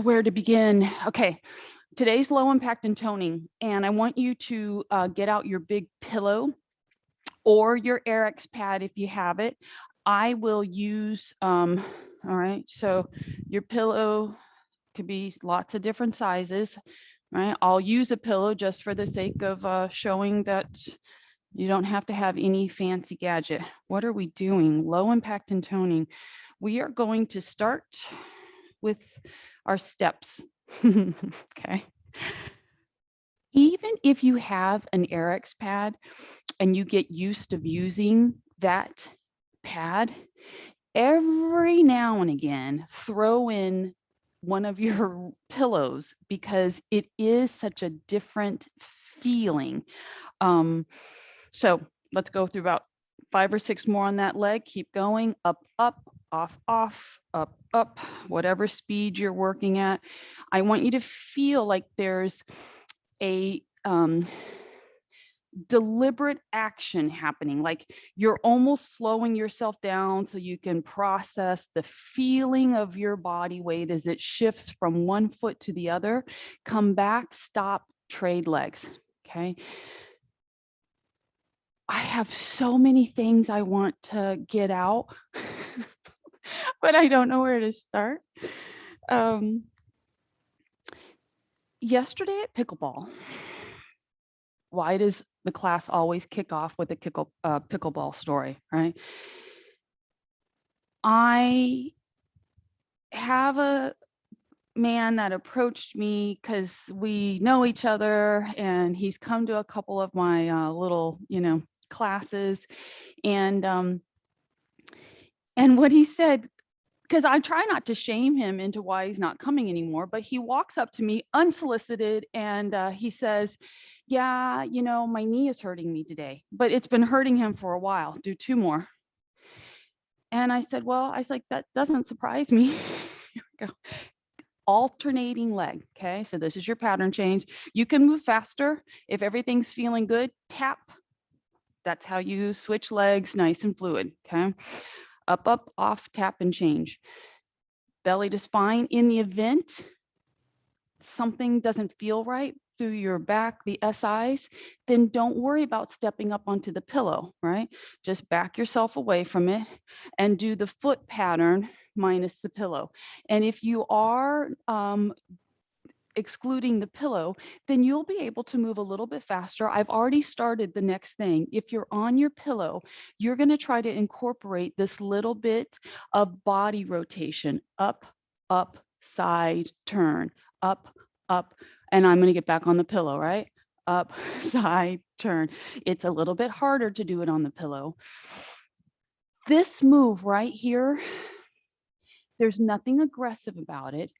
Where to begin? Okay, today's low impact and toning, and I want you to get out your big pillow or your RX pad if you have it. I will use, all right, so your pillow could be lots of different sizes, right? I'll use a pillow just for the sake of showing that you don't have to have any fancy gadget. What are we doing? Low impact and toning. We are going to start with our steps. Okay. Even if you have an RX pad and you get used to using that pad, every now and again, throw in one of your pillows because it is such a different feeling. So let's go through about 5 or 6 more on that leg. Keep going, up, up, off, off, up, up, whatever speed you're working at. I want you to feel like there's a deliberate action happening, like you're almost slowing yourself down so you can process the feeling of your body weight as it shifts from one foot to the other. Come back, stop, trade legs. Okay. I have so many things I want to get out, but I don't know where to start. Yesterday at pickleball, why does the class always kick off with a pickleball story, right? I have a man that approached me because we know each other, and he's come to a couple of my little, classes, and what he said, because I try not to shame him into why he's not coming anymore, but he walks up to me unsolicited and he says, yeah, my knee is hurting me today, but it's been hurting him for a while. Do 2 more. And I said, well, that doesn't surprise me. Here we go. Alternating leg. Okay, so this is your pattern change. You can move faster. If everything's feeling good, tap. That's how you switch legs, nice and fluid. Okay. Up, up, off, tap, and change. Belly to spine. In the event something doesn't feel right through your back, the SIs, then don't worry about stepping up onto the pillow, right? Just back yourself away from it and do the foot pattern minus the pillow. And if you are excluding the pillow, then you'll be able to move a little bit faster. I've already started the next thing. If you're on your pillow, you're going to try to incorporate this little bit of body rotation, up, up, side, turn, up, up, and I'm going to get back on the pillow, right? Up, side, turn. It's a little bit harder to do it on the pillow. This move right here, there's nothing aggressive about it,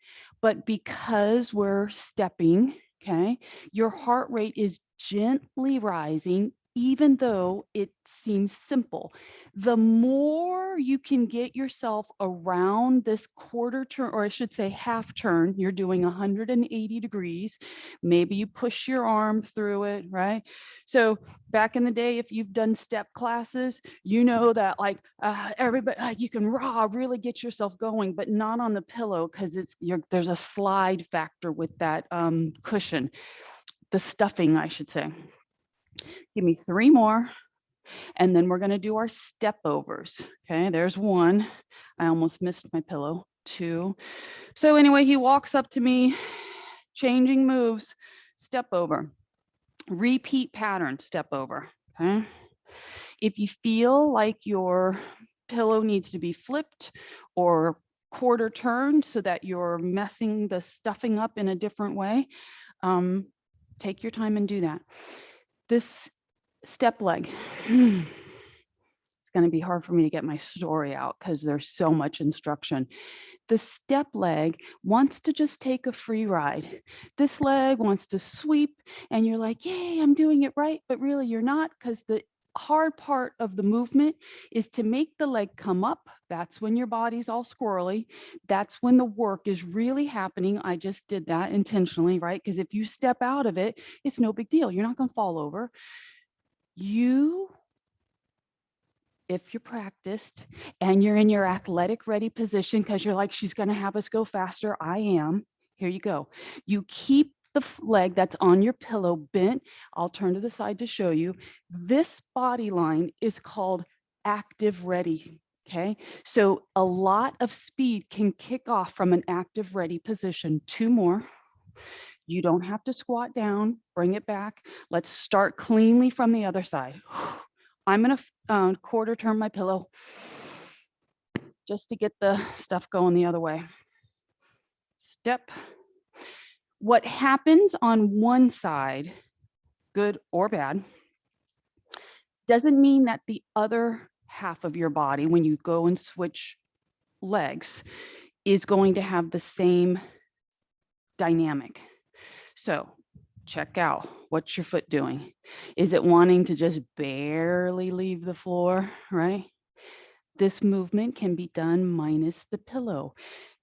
but because we're stepping, okay, your heart rate is gently rising, even though it seems simple. The more you can get yourself around this quarter turn, or I should say half turn, you're doing 180 degrees. Maybe you push your arm through it, right? So back in the day, if you've done step classes, you know that everybody, you can really get yourself going, but not on the pillow because there's a slide factor with that cushion, the stuffing, I should say. Give me 3 more, and then we're going to do our step overs. Okay, there's 1. I almost missed my pillow. 2. So anyway, he walks up to me, changing moves, step over, repeat pattern, step over. Okay. If you feel like your pillow needs to be flipped or quarter turned so that you're messing the stuffing up in a different way, take your time and do that. This step leg, it's going to be hard for me to get my story out because there's so much instruction. The step leg wants to just take a free ride. This leg wants to sweep and you're like, yay, I'm doing it right. But really you're not, because the hard part of the movement is to make the leg come up. That's when your body's all squirrely. That's when the work is really happening. I just did that intentionally, right? Because if you step out of it, it's no big deal. You're not going to fall over. If you're practiced and you're in your athletic ready position, because you're like, she's going to have us go faster. I am. Here you go. You keep the leg that's on your pillow bent. I'll turn to the side to show you. This body line is called active ready. Okay, so a lot of speed can kick off from an active ready position. 2 more. You don't have to squat down, bring it back. Let's start cleanly from the other side. I'm going to quarter turn my pillow just to get the stuff going the other way. Step. What happens on one side, good or bad, doesn't mean that the other half of your body, when you go and switch legs, is going to have the same dynamic. So check out, what's your foot doing? Is it wanting to just barely leave the floor, right? This movement can be done minus the pillow.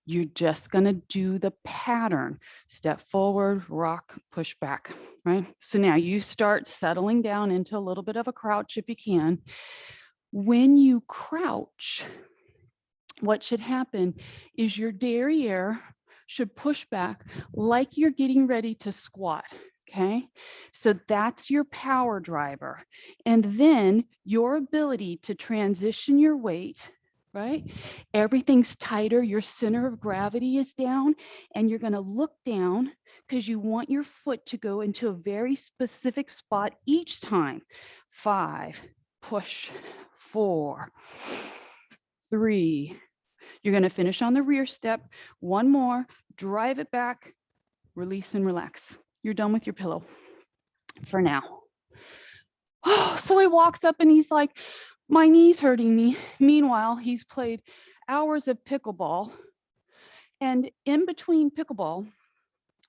You're just going to do the pattern. Step forward, rock, push back, right? So now you start settling down into a little bit of a crouch if you can. When you crouch, what should happen is your derriere should push back like you're getting ready to squat. Okay, so that's your power driver. And then your ability to transition your weight, right? Everything's tighter, your center of gravity is down, and you're going to look down because you want your foot to go into a very specific spot each time. 5, push, 4, 3. You're going to finish on the rear step. 1 more, drive it back, release and relax. You're done with your pillow for now. Oh, so he walks up and he's like, my knee's hurting me. Meanwhile, he's played hours of pickleball. And in between pickleball,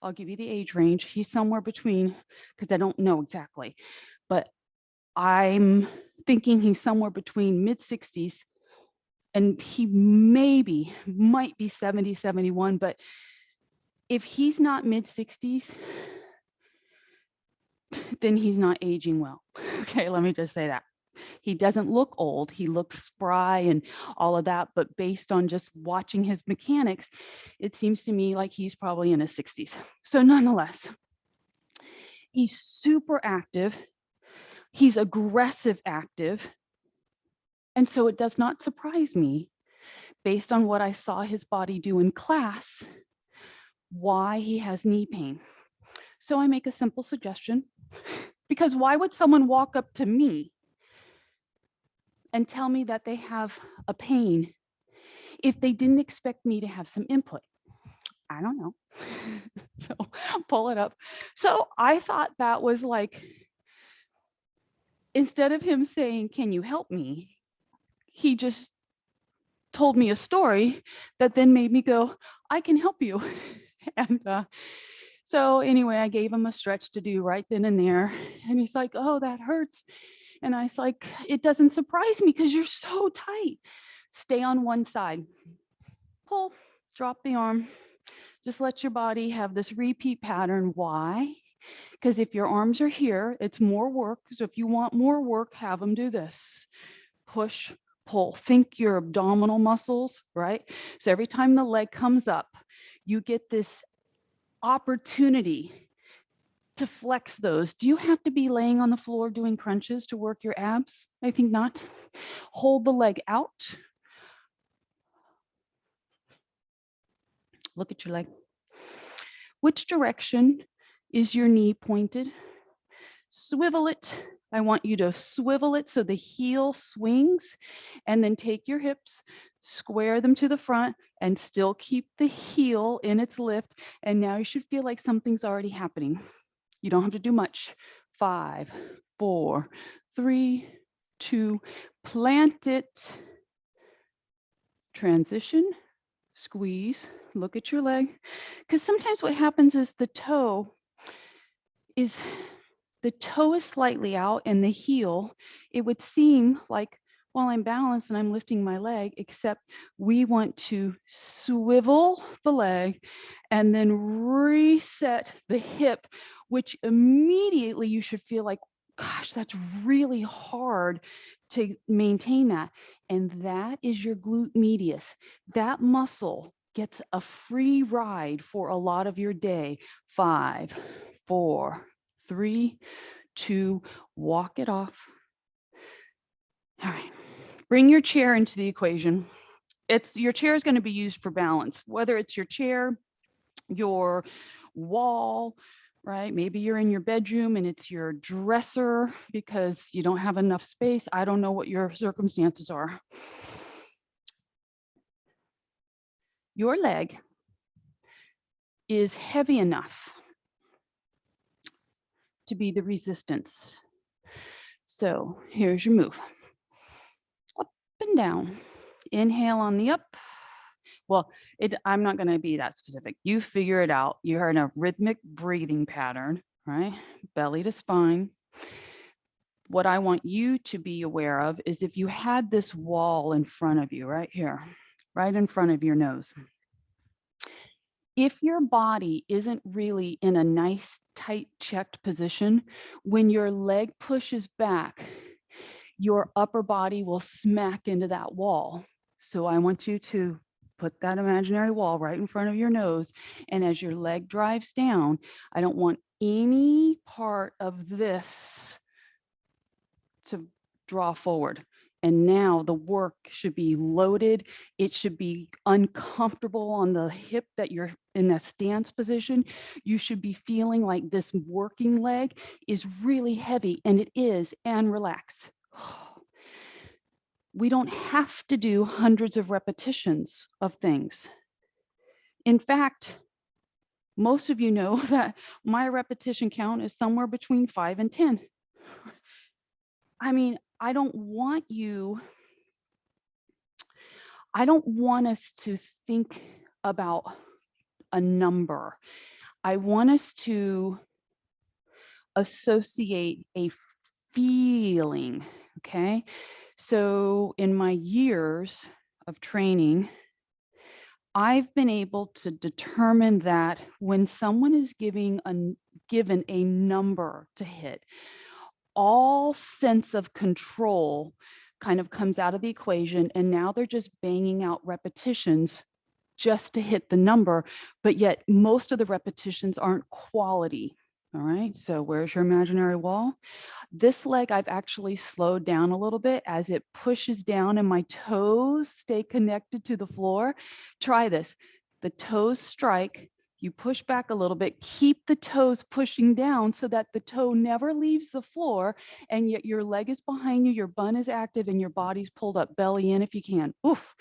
I'll give you the age range. He's somewhere between, because I don't know exactly, but I'm thinking he's somewhere between mid-60s and he might be 70, 71, but if he's not mid-60s, then he's not aging well. Okay, let me just say that. He doesn't look old. He looks spry and all of that, but based on just watching his mechanics, it seems to me like he's probably in his 60s. So nonetheless, he's super active. He's aggressive active. And so it does not surprise me, based on what I saw his body do in class, why he has knee pain. So I make a simple suggestion, because why would someone walk up to me and tell me that they have a pain if they didn't expect me to have some input? I don't know. So pull it up. So I thought that was like, instead of him saying, can you help me? He just told me a story that then made me go, I can help you. And so anyway, I gave him a stretch to do right then and there. And he's like, oh, that hurts. And I was like, it doesn't surprise me because you're so tight. Stay on one side. Pull, drop the arm. Just let your body have this repeat pattern. Why? Because if your arms are here, it's more work. So if you want more work, have them do this. Push, pull. Think your abdominal muscles, right? So every time the leg comes up, you get this opportunity to flex those. Do you have to be laying on the floor doing crunches to work your abs? I think not. Hold the leg out. Look at your leg. Which direction is your knee pointed? Swivel it. I want you to swivel it so the heel swings, and then take your hips, square them to the front, and still keep the heel in its lift. And now you should feel like something's already happening. You don't have to do much. 5, 4, 3, 2, plant it. Transition, squeeze, look at your leg. Because sometimes what happens is the toe is slightly out and the heel, it would seem like, well, I'm balanced and I'm lifting my leg, except we want to swivel the leg and then reset the hip, which immediately you should feel like, gosh, that's really hard to maintain that. And that is your glute medius. That muscle gets a free ride for a lot of your day. 5, 4, 3, 2, walk it off. All right, bring your chair into the equation. Your chair is going to be used for balance, whether it's your chair, your wall, right? Maybe you're in your bedroom and it's your dresser because you don't have enough space. I don't know what your circumstances are. Your leg is heavy enough to be the resistance. So here's your move. Up and down. Inhale on the up. Well, I'm not going to be that specific. You figure it out. You're in a rhythmic breathing pattern, right? Belly to spine. What I want you to be aware of is if you had this wall in front of you, right here, right in front of your nose. If your body isn't really in a nice, tight, checked position, when your leg pushes back, your upper body will smack into that wall. So I want you to put that imaginary wall right in front of your nose. And as your leg drives down, I don't want any part of this to draw forward. And now the work should be loaded. It should be uncomfortable on the hip that you're in that stance position. You should be feeling like this working leg is really heavy, and it is, and relax. We don't have to do hundreds of repetitions of things. In fact, most of you know that my repetition count is somewhere between 5 and 10. I mean, I don't want us to think about a number. I want us to associate a feeling, okay? So in my years of training, I've been able to determine that when someone is given a number to hit, all sense of control kind of comes out of the equation, and now they're just banging out repetitions just to hit the number, but yet most of the repetitions aren't quality. All right, so where's your imaginary wall? This leg I've actually slowed down a little bit as it pushes down and my toes stay connected to the floor. Try this. The toes strike, you push back a little bit, keep the toes pushing down so that the toe never leaves the floor, and yet your leg is behind you, your bun is active, and your body's pulled up. Belly in if you can. Oof.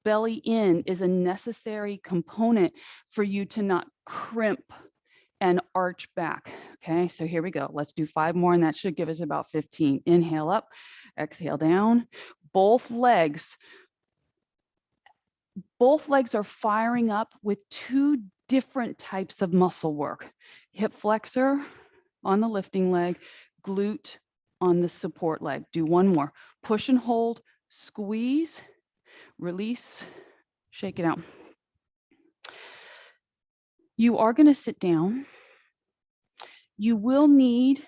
Belly in is a necessary component for you to not crimp and arch back. Okay, so here we go. Let's do 5 more, and that should give us about 15. Inhale up, exhale down. Both legs are firing up with 2 different types of muscle work. Hip flexor on the lifting leg, glute on the support leg. Do 1 more. Push and hold, squeeze, release, shake it out. You are going to sit down. You will need,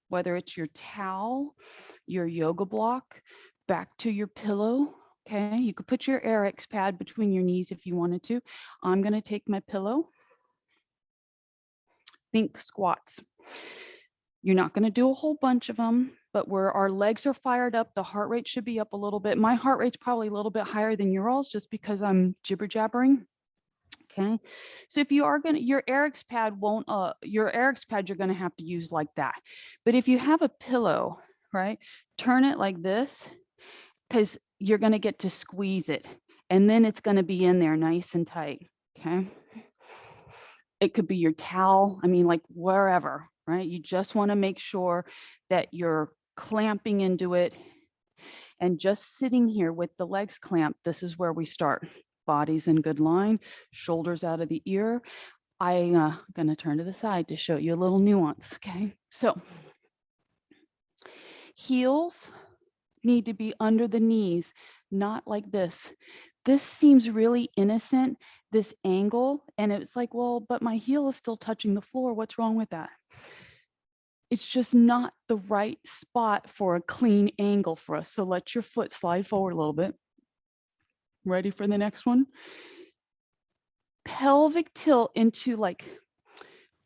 whether it's your towel, your yoga block, back to your pillow. Okay, you could put your RX pad between your knees if you wanted to. I'm going to take my pillow. Think squats. You're not going to do a whole bunch of them, but where our legs are fired up, the heart rate should be up a little bit. My heart rate's probably a little bit higher than your all's just because I'm jibber jabbering. Okay, so if you are going to, your RX pad you're going to have to use like that. But if you have a pillow, right, turn it like this, because you're going to get to squeeze it, and then it's going to be in there nice and tight. Okay, it could be your towel, I mean, like wherever, right? You just want to make sure that you're clamping into it, and just sitting here with the legs clamped. This is where we start. Body's in good line, shoulders out of the ear. I'm going to turn to the side to show you a little nuance, okay? So heels need to be under the knees, not like this. This seems really innocent, this angle, and it's like, well, but my heel is still touching the floor. What's wrong with that? It's just not the right spot for a clean angle for us. So let your foot slide forward a little bit. Ready for the next one? pelvic tilt into like,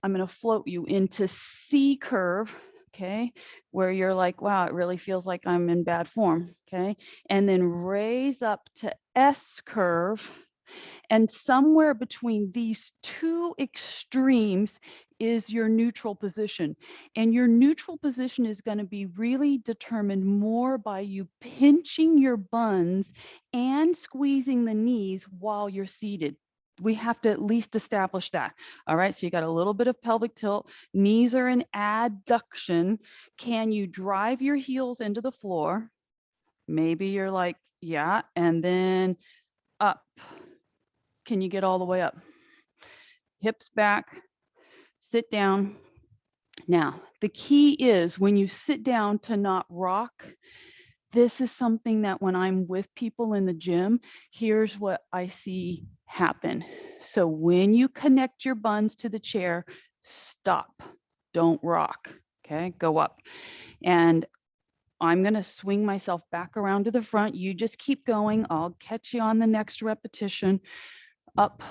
I'm going to float you into C curve, okay, where you're like, wow, it really feels like I'm in bad form, okay, and then raise up to S curve. And somewhere between these two extremes is your neutral position. And your neutral position is going to be really determined more by you pinching your buns and squeezing the knees while you're seated. We have to at least establish that. All right, so you got a little bit of pelvic tilt. Knees are in adduction. Can you drive your heels into the floor? Maybe you're like, yeah, and then up. Can you get all the way up? Hips back, sit down. Now, the key is when you sit down to not rock. This is something that when I'm with people in the gym, here's what I see happen. So when you connect your buns to the chair, stop, don't rock, okay? Go up. And I'm going to swing myself back around to the front. You just keep going. I'll catch you on the next repetition. Up,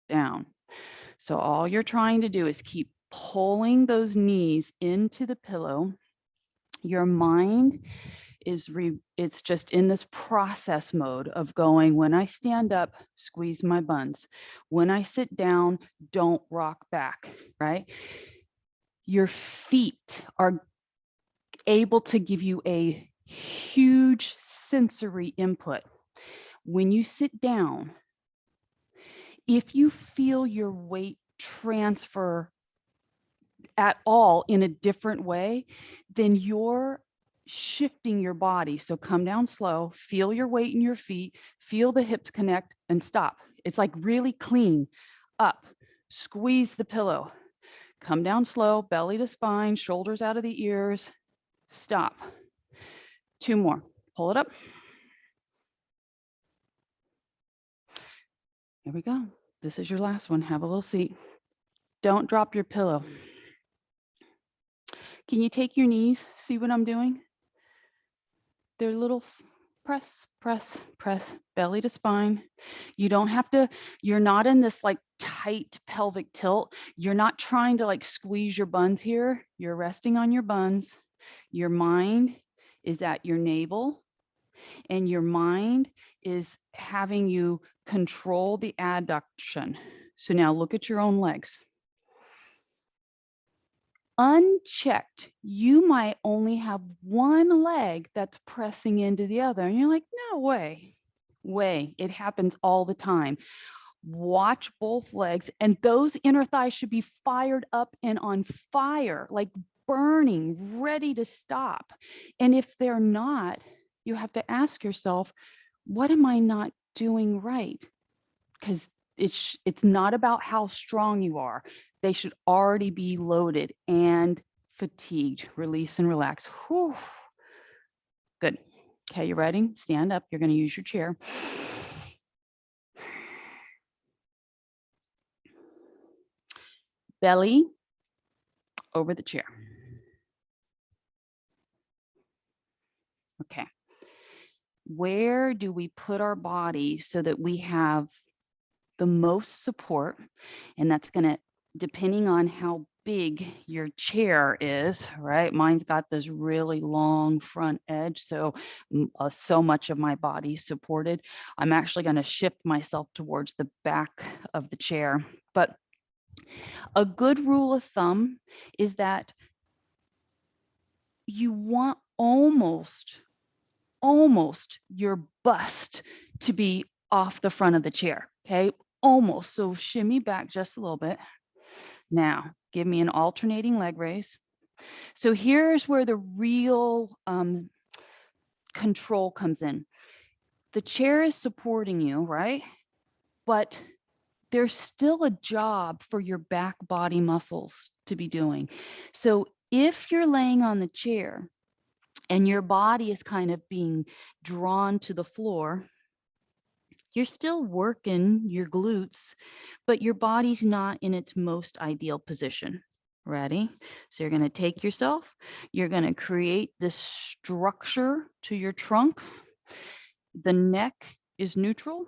down. So all you're trying to do is keep pulling those knees into the pillow. Your mind is it's just in this process mode of going, when I stand up, squeeze my buns. When I sit down, don't rock back, right? Your feet are able to give you a huge sensory input. When you sit down, if you feel your weight transfer at all in a different way, then you're shifting your body. So come down slow, feel your weight in your feet, feel the hips connect and stop. It's like really clean. Up, squeeze the pillow, come down slow, belly to spine, shoulders out of the ears, stop. 2 more, pull it up. Here we go. This is your last one. Have a little seat. Don't drop your pillow. Can you take your knees? See what I'm doing? They're little press, press, press, belly to spine. You don't have to, you're not in this like tight pelvic tilt. You're not trying to like squeeze your buns here. You're resting on your buns. Your mind is at your navel, and your mind is having you control the adduction. So now look at your own legs. Unchecked, you might only have one leg that's pressing into the other. And you're like, no way. It happens all the time. Watch both legs, and those inner thighs should be fired up and on fire, like burning, ready to stop. And if they're not, you have to ask yourself, what am I not doing right? Because it's not about how strong you are. They should already be loaded and fatigued. Release and relax. Whew. Good. Okay, you ready? Stand up. You're going to use your chair. Belly over the chair. Okay. Where do we put our body so that we have the most support? And that's going to, depending on how big your chair is, right? Mine's got this really long front edge, so so much of my body's supported. I'm actually going to shift myself towards the back of the chair. But a good rule of thumb is that you want almost your bust to be off the front of the chair, okay? Almost. So shimmy back just a little bit. Now, give me an alternating leg raise. So here's where the real control comes in. The chair is supporting you, right? But there's still a job for your back body muscles to be doing. So if you're laying on the chair and your body is kind of being drawn to the floor, you're still working your glutes, but your body's not in its most ideal position. Ready? So you're going to take yourself, you're going to create this structure to your trunk. The neck is neutral.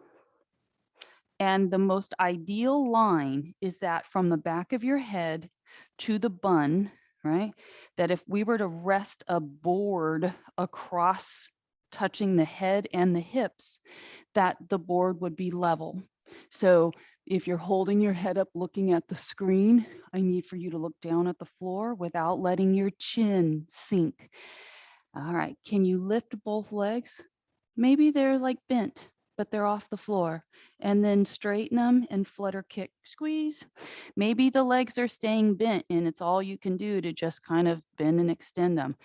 And the most ideal line is that from the back of your head to the bun, right? That if we were to rest a board across touching the head and the hips, that the board would be level. So if you're holding your head up looking at the screen, I need for you to look down at the floor without letting your chin sink. All right, can you lift both legs? Maybe they're like bent, but they're off the floor. And then straighten them and flutter kick, squeeze. Maybe the legs are staying bent and it's all you can do to just kind of bend and extend them.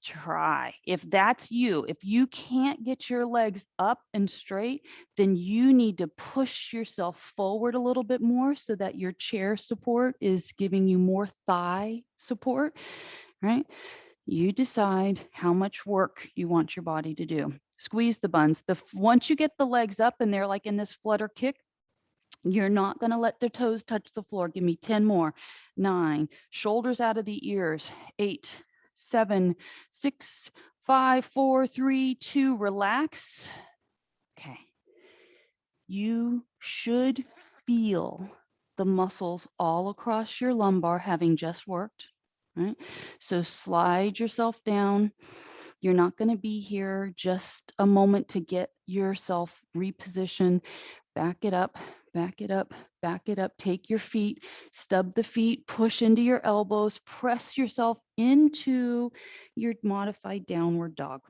Try. If that's you, if you can't get your legs up and straight, then you need to push yourself forward a little bit more so that your chair support is giving you more thigh support, right? You decide how much work you want your body to do. Squeeze the buns. Once you get the legs up and they're like in this flutter kick, you're not going to let the toes touch the floor. Give me 10 more. 9, shoulders out of the ears. 8, 7, 6, 5, 4, 3, 2, relax. Okay. You should feel the muscles all across your lumbar having just worked, right? So slide yourself down. You're not going to be here just a moment to get yourself repositioned. Back it up, back it up, back it up. Take your feet, stub the feet, push into your elbows, press yourself into your modified downward dog.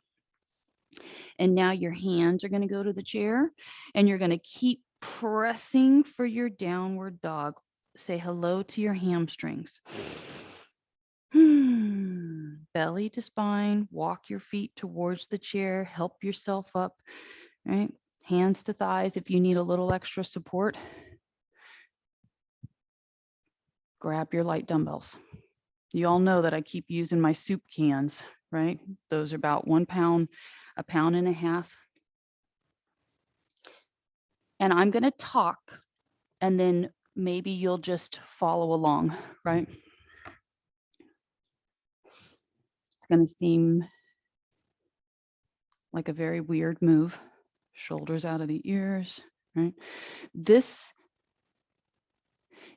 And now your hands are going to go to the chair and you're going to keep pressing for your downward dog. Say hello to your hamstrings. Belly to spine, walk your feet towards the chair, help yourself up, right? Hands to thighs if you need a little extra support. Grab your light dumbbells. You all know that I keep using my soup cans, right? Those are about 1 pound, 1.5 pounds. And I'm going to talk and then maybe you'll just follow along, right? It's going to seem like a very weird move. Shoulders out of the ears, right? This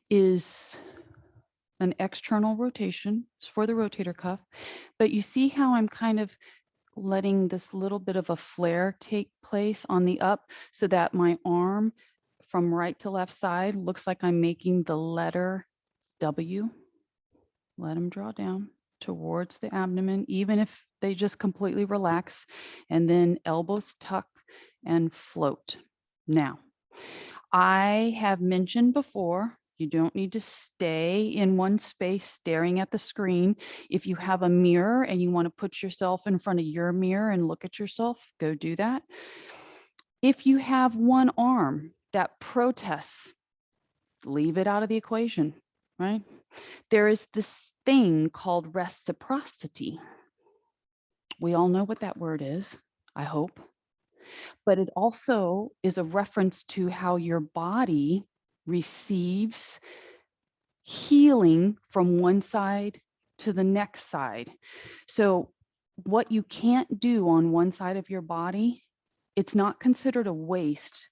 is an external rotation for the rotator cuff, but you see how I'm kind of letting this little bit of a flare take place on the up so that my arm from right to left side looks like I'm making the letter W. Let them draw down towards the abdomen, even if they just completely relax, and then elbows tuck and float. Now, I have mentioned before, you don't need to stay in one space staring at the screen. If you have a mirror and you want to put yourself in front of your mirror and look at yourself, go do that. If you have one arm that protests, leave it out of the equation, right? There is this thing called reciprocity. We all know what that word is, I hope. But it also is a reference to how your body receives healing from one side to the next side. So what you can't do on one side of your body, it's not considered a waste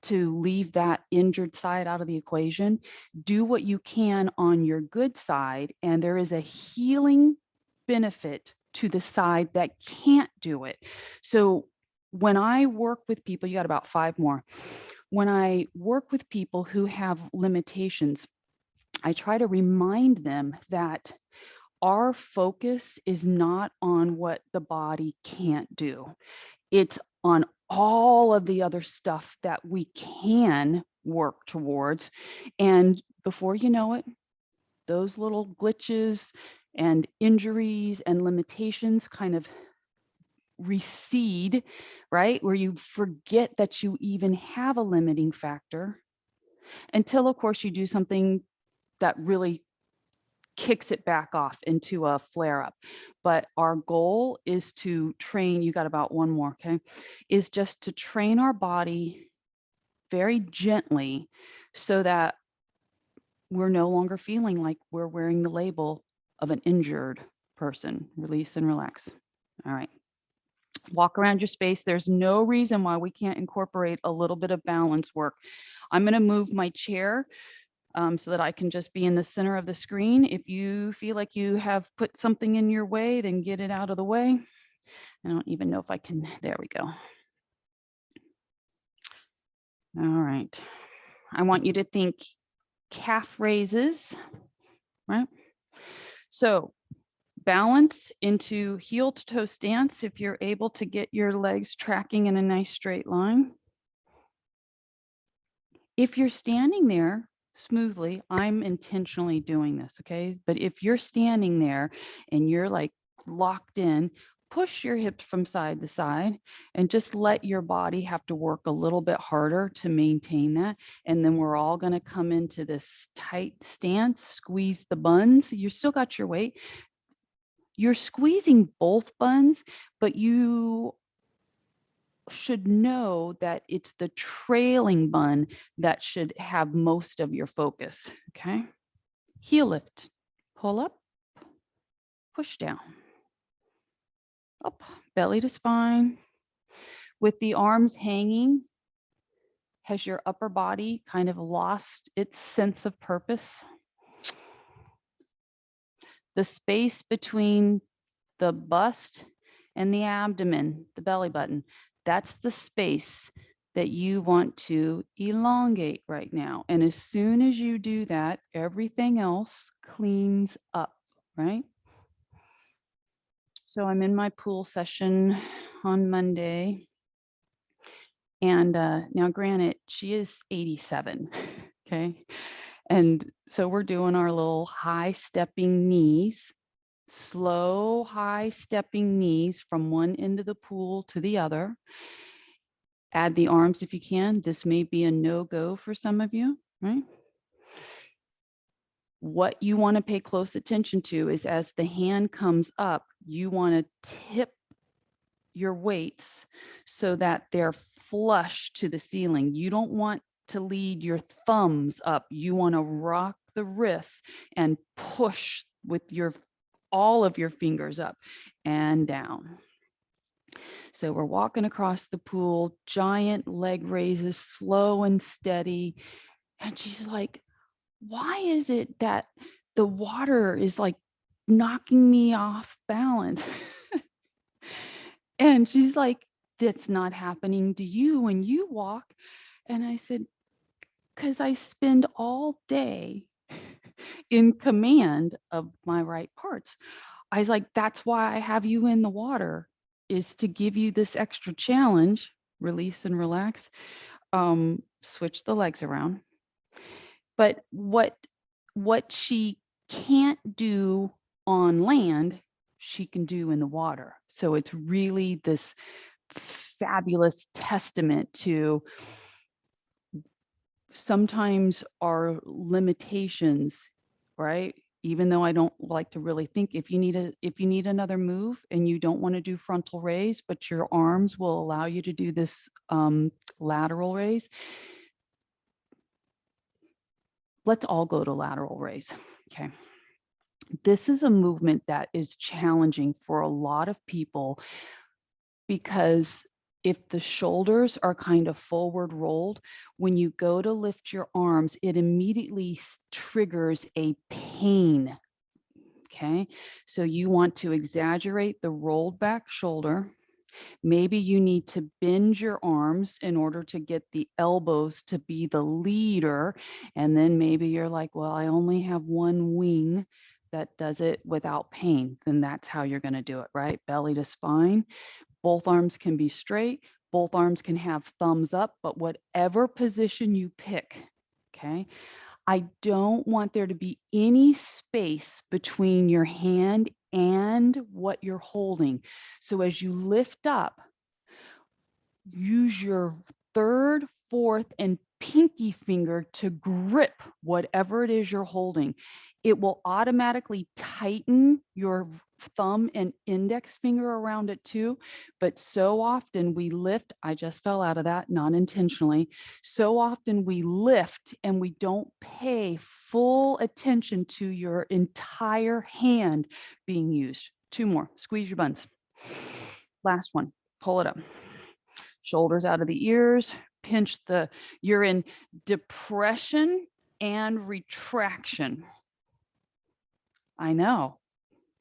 to leave that injured side out of the equation. Do what you can on your good side, and there is a healing benefit to the side that can't do it. So when I work with people, you got about 5 more. When I work with people who have limitations, I try to remind them that our focus is not on what the body can't do. It's on all of the other stuff that we can work towards. And before you know it, those little glitches and injuries and limitations kind of recede, right? Where you forget that you even have a limiting factor until, of course, you do something that really kicks it back off into a flare up. But our goal is to train, you got about 1 more, okay? Is just to train our body very gently so that we're no longer feeling like we're wearing the label of an injured person. Release and relax. All right. Walk around your space. There's no reason why we can't incorporate a little bit of balance work. I'm going to move my chair so that I can just be in the center of the screen. If you feel like you have put something in your way, then get it out of the way. I don't even know if I can. There we go. All right. I want you to think calf raises, right? So balance into heel to toe stance if you're able to get your legs tracking in a nice straight line. If you're standing there smoothly, I'm intentionally doing this, okay? But if you're standing there and you're like locked in, push your hips from side to side and just let your body have to work a little bit harder to maintain that. And then we're all going to come into this tight stance, squeeze the buns. You still got your weight. You're squeezing both buns, but you should know that it's the trailing bun that should have most of your focus, okay? Heel lift, pull up, push down, up, belly to spine. With the arms hanging, has your upper body kind of lost its sense of purpose? The space between the bust and the abdomen, the belly button, that's the space that you want to elongate right now. And as soon as you do that, everything else cleans up, right? So I'm in my pool session on Monday. And now granted, she is 87, okay? And so we're doing our little high stepping knees, slow high stepping knees from one end of the pool to the other. Add the arms if you can. This may be a no-go for some of you, right? What you want to pay close attention to is as the hand comes up, you want to tip your weights so that they're flush to the ceiling. You don't want to lead your thumbs up. You want to rock the wrists and push with your all of your fingers up and down. So we're walking across the pool, giant leg raises, slow and steady. And she's like, why is it that the water is like knocking me off balance? And she's like, that's not happening to you when you walk. And I said, because I spend all day in command of my right parts. I was like, that's why I have you in the water, is to give you this extra challenge, release and relax, switch the legs around. But what she can't do on land, she can do in the water. So it's really this fabulous testament to sometimes our limitations, right? Even though I don't like to really think, if you need another move and you don't want to do frontal raise, but your arms will allow you to do this lateral raise, let's all go to lateral raise, okay? This is a movement that is challenging for a lot of people because if the shoulders are kind of forward rolled, when you go to lift your arms, it immediately triggers a pain, okay? So you want to exaggerate the rolled back shoulder. Maybe you need to bend your arms in order to get the elbows to be the leader. And then maybe you're like, well, I only have one wing that does it without pain. Then that's how you're going to do it, right? Belly to spine. Both arms can be straight. Both arms can have thumbs up, but whatever position you pick, okay? I don't want there to be any space between your hand and what you're holding. So as you lift up, use your third, fourth, and pinky finger to grip whatever it is you're holding. It will automatically tighten your thumb and index finger around it too. But so often we lift, I just fell out of that, not intentionally. So often we lift and we don't pay full attention to your entire hand being used. Two more, squeeze your buns. Last one, pull it up. Shoulders out of the ears, pinch you're in depression and retraction. I know.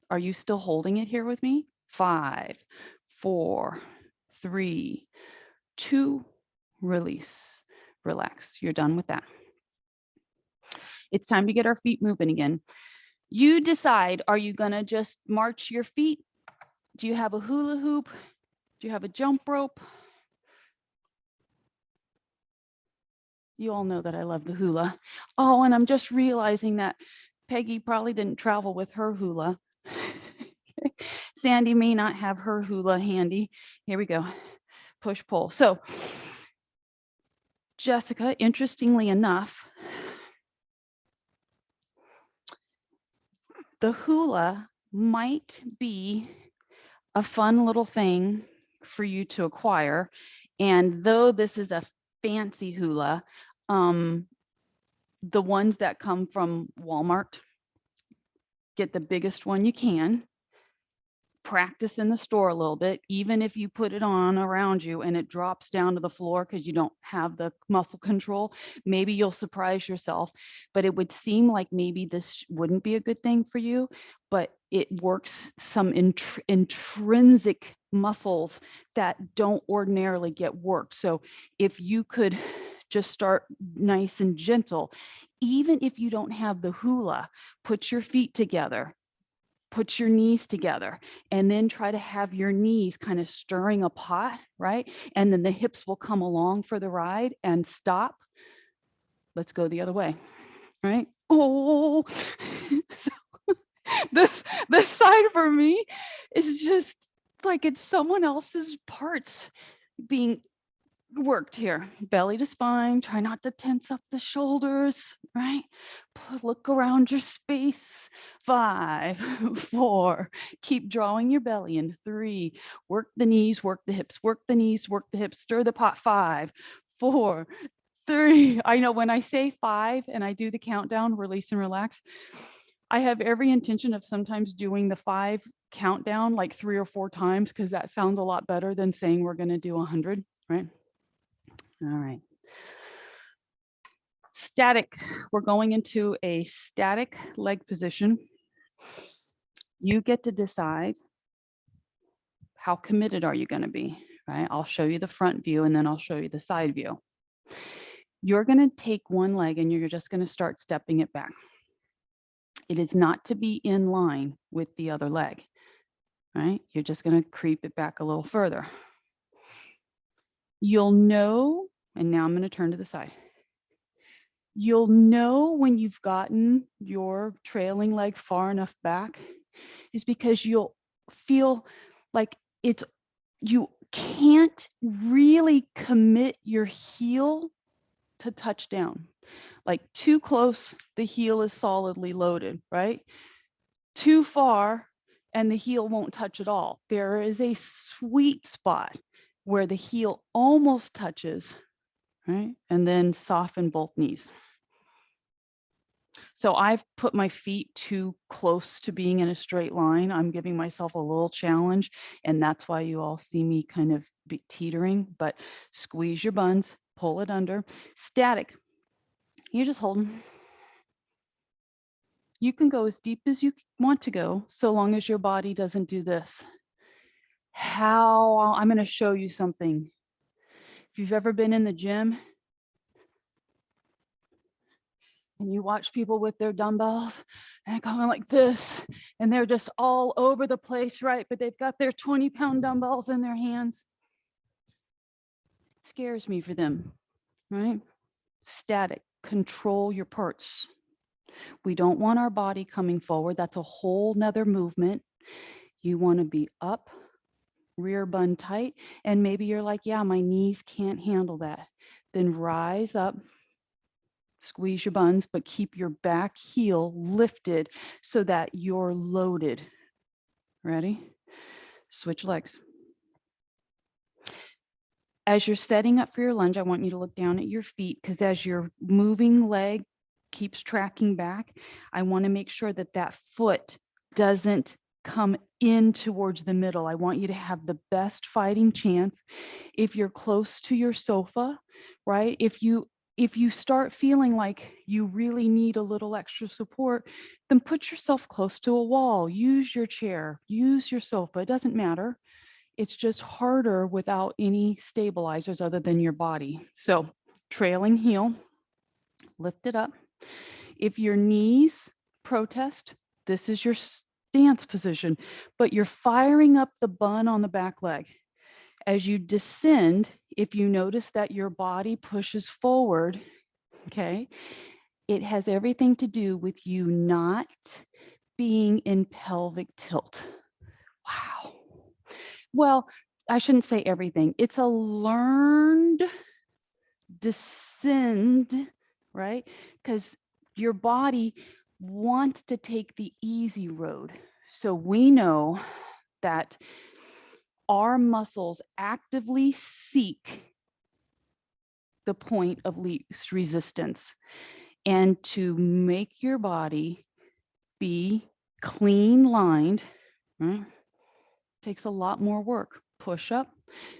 Are you still holding it here with me? 5, 4, 3, 2, release, relax. You're done with that. It's time to get our feet moving again. You decide, are you gonna just march your feet? Do you have a hula hoop? Do you have a jump rope? You all know that I love the hula. Oh, and I'm just realizing that Peggy probably didn't travel with her hula. Sandy may not have her hula handy. Here we go. Push, pull. So, Jessica, interestingly enough, the hula might be a fun little thing for you to acquire. And though this is a fancy hula, the ones that come from Walmart, get the biggest one you can. Practice in the store a little bit, even if you put it on around you and it drops down to the floor because you don't have the muscle control, maybe you'll surprise yourself. But it would seem like maybe this wouldn't be a good thing for you, but it works some intrinsic muscles that don't ordinarily get worked. So if you could just start nice and gentle, even if you don't have the hula, put your feet together. Put your knees together and then try to have your knees kind of stirring a pot, right? And then the hips will come along for the ride and stop. Let's go the other way, right? Oh, so this side for me is just like it's someone else's parts being worked here. Belly to spine, try not to tense up the shoulders, right? Look around your space. 5, 4, keep drawing your belly in. 3, work the knees, work the hips, work the knees, work the hips, stir the pot. 5, 4, 3. I know when I say 5 and I do the countdown, release and relax, I have every intention of sometimes doing the 5 countdown like 3 or 4 times because that sounds a lot better than saying we're going to do 100, right? All right. Static. We're going into a static leg position. You get to decide how committed are you going to be, right? I'll show you the front view and then I'll show you the side view. You're going to take one leg and you're just going to start stepping it back. It is not to be in line with the other leg, right? You're just going to creep it back a little further. You'll know, and now I'm going to turn to the side. You'll know when you've gotten your trailing leg far enough back is because you'll feel like you can't really commit your heel to touch down. Like too close, the heel is solidly loaded, right? Too far and the heel won't touch at all. There is a sweet spot where the heel almost touches, right? And then soften both knees. So I've put my feet too close to being in a straight line. I'm giving myself a little challenge, and that's why you all see me kind of teetering, but squeeze your buns, pull it under. Static, you're just holding. You can go as deep as you want to go, so long as your body doesn't do this. I'm going to show you something. If you've ever been in the gym, and you watch people with their dumbbells and going like this, and they're just all over the place, right? But they've got their 20-pound dumbbells in their hands. It scares me for them, right? Static, control your parts. We don't want our body coming forward. That's a whole nother movement. You want to be up, rear bun tight, and maybe you're like, yeah, my knees can't handle that. Then rise up. Squeeze your buns, but keep your back heel lifted so that you're loaded. Ready? Switch legs. As you're setting up for your lunge, I want you to look down at your feet because as your moving leg keeps tracking back, I want to make sure that that foot doesn't come in towards the middle. I want you to have the best fighting chance. If you're close to your sofa, right? If you start feeling like you really need a little extra support, then put yourself close to a wall. Use your chair, use your sofa. It doesn't matter. It's just harder without any stabilizers other than your body. So trailing heel, lift it up. If your knees protest, this is your stance position, but you're firing up the bun on the back leg. As you descend, if you notice that your body pushes forward, okay, it has everything to do with you not being in pelvic tilt. Wow. Well, I shouldn't say everything. It's a learned descend, right? Because your body wants to take the easy road. So we know that our muscles actively seek the point of least resistance, and to make your body be clean lined, right, takes a lot more work. Push up,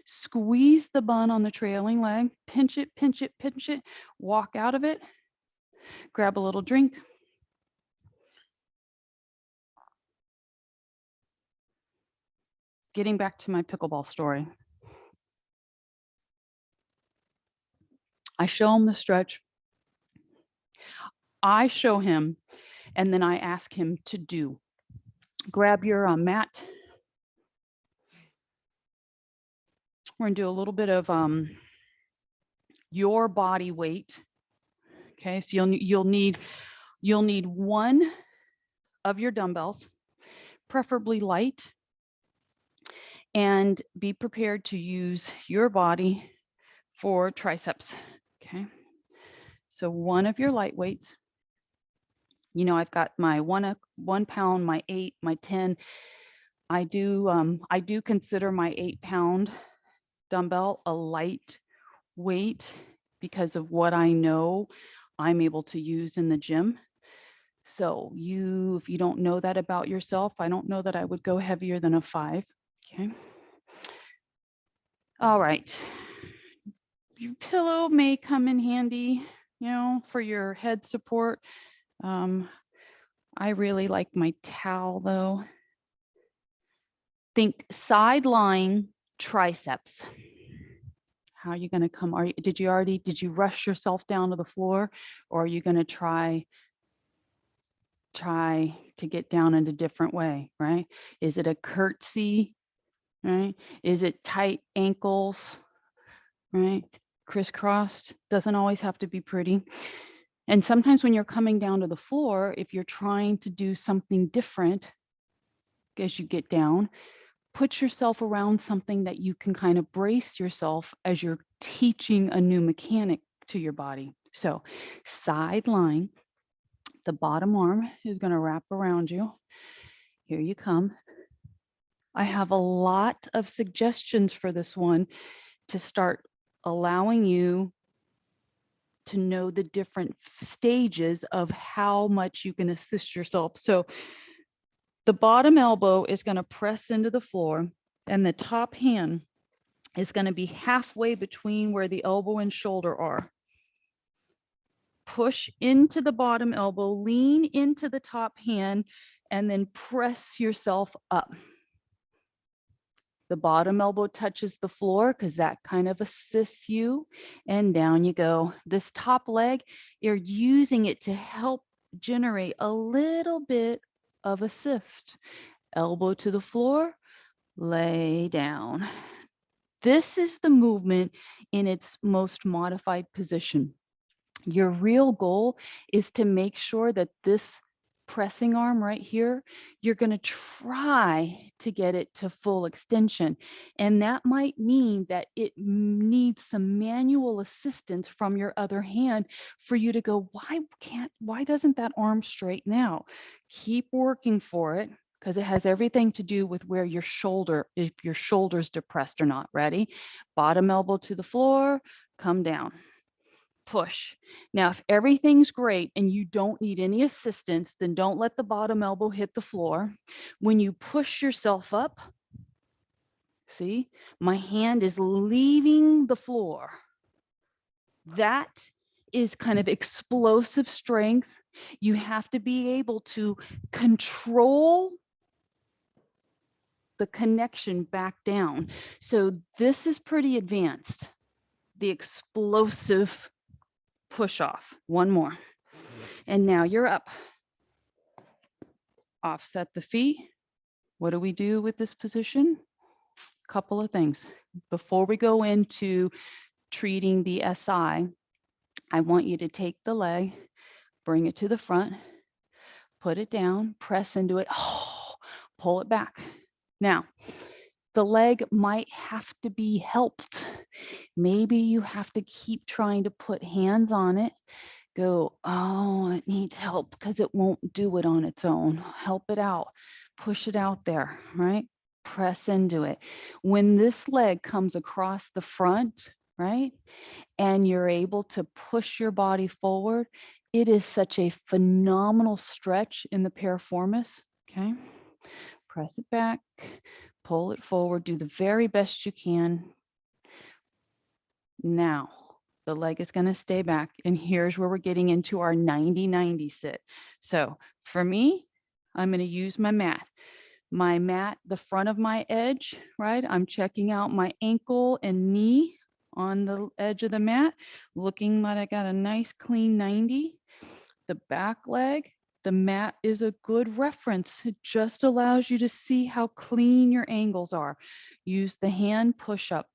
squeeze the bun on the trailing leg, pinch it, pinch it, pinch it, walk out of it, grab a little drink. Getting back to my pickleball story. I show him the stretch. I show him, and then I ask him to do. Grab your mat. We're gonna do a little bit of your body weight. Okay, so you'll need one of your dumbbells, preferably light, and be prepared to use your body for triceps. Okay, so one of your light weights. You know, I've got my 1 pound, my 8, my 10. I do consider my 8-pound dumbbell a light weight because of what I know I'm able to use in the gym. So if you don't know that about yourself, I don't know that I would go heavier than a 5. Okay. All right. Your pillow may come in handy, you know, for your head support. I really like my towel though. Think sideline triceps. How are you going to come? Did you rush yourself down to the floor, or are you going to try to get down in a different way, right? Is it a curtsy, right? Is it tight ankles, right? Crisscrossed, doesn't always have to be pretty. And sometimes when you're coming down to the floor, if you're trying to do something different as you get down, put yourself around something that you can kind of brace yourself as you're teaching a new mechanic to your body. So sideline, the bottom arm is going to wrap around you. Here you come. I have a lot of suggestions for this one to start allowing you to know the different stages of how much you can assist yourself. So the bottom elbow is going to press into the floor, and the top hand is going to be halfway between where the elbow and shoulder are. Push into the bottom elbow, lean into the top hand, and then press yourself up. The bottom elbow touches the floor because that kind of assists you, and down you go. This top leg, you're using it to help generate a little bit of assist. Elbow to the floor, lay down. This is the movement in its most modified position. Your real goal is to make sure that this pressing arm right here, you're going to try to get it to full extension. And that might mean that it needs some manual assistance from your other hand for you to go, why doesn't that arm straighten out? Keep working for it, because it has everything to do with where your shoulder, if your shoulder's depressed or not. Ready? Bottom elbow to the floor, come down. push. Now, if everything's great and you don't need any assistance, then don't let the bottom elbow hit the floor. When you push yourself up, see, my hand is leaving the floor. That is kind of explosive strength. You have to be able to control the connection back down. So this is pretty advanced. The explosive push off. One more. And now you're up. Offset the feet. What do we do with this position? Couple of things. Before we go into treating the SI, I want you to take the leg, bring it to the front, put it down, press into it, pull it back. Now, the leg might have to be helped. Maybe you have to keep trying to put hands on it. Go, oh, it needs help because it won't do it on its own. Help it out. Push it out there, right? Press into it. When this leg comes across the front, right, and you're able to push your body forward, it is such a phenomenal stretch in the piriformis, okay? Press it back, pull it forward, do the very best you can. Now, the leg is going to stay back, and here's where we're getting into our 90-90 sit. So for me, I'm going to use my mat. My mat, the front of my edge, right? I'm checking out my ankle and knee on the edge of the mat, looking like I got a nice clean 90. The back leg, the mat is a good reference. It just allows you to see how clean your angles are. Use the hand push up.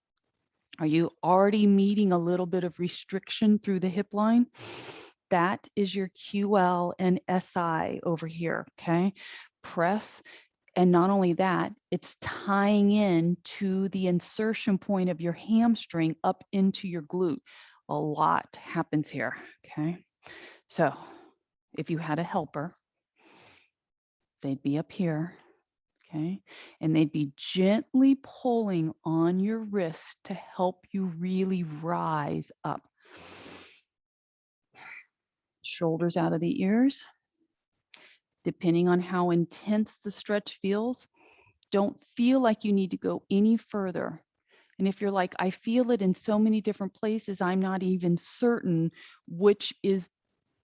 Are you already meeting a little bit of restriction through the hip line? That is your QL and SI over here, okay? Press, and not only that, it's tying in to the insertion point of your hamstring up into your glute. A lot happens here, okay? So if you had a helper, they'd be up here, okay? And they'd be gently pulling on your wrist to help you really rise up. Shoulders out of the ears. Depending on how intense the stretch feels, don't feel like you need to go any further. And if you're like, I feel it in so many different places, I'm not even certain which is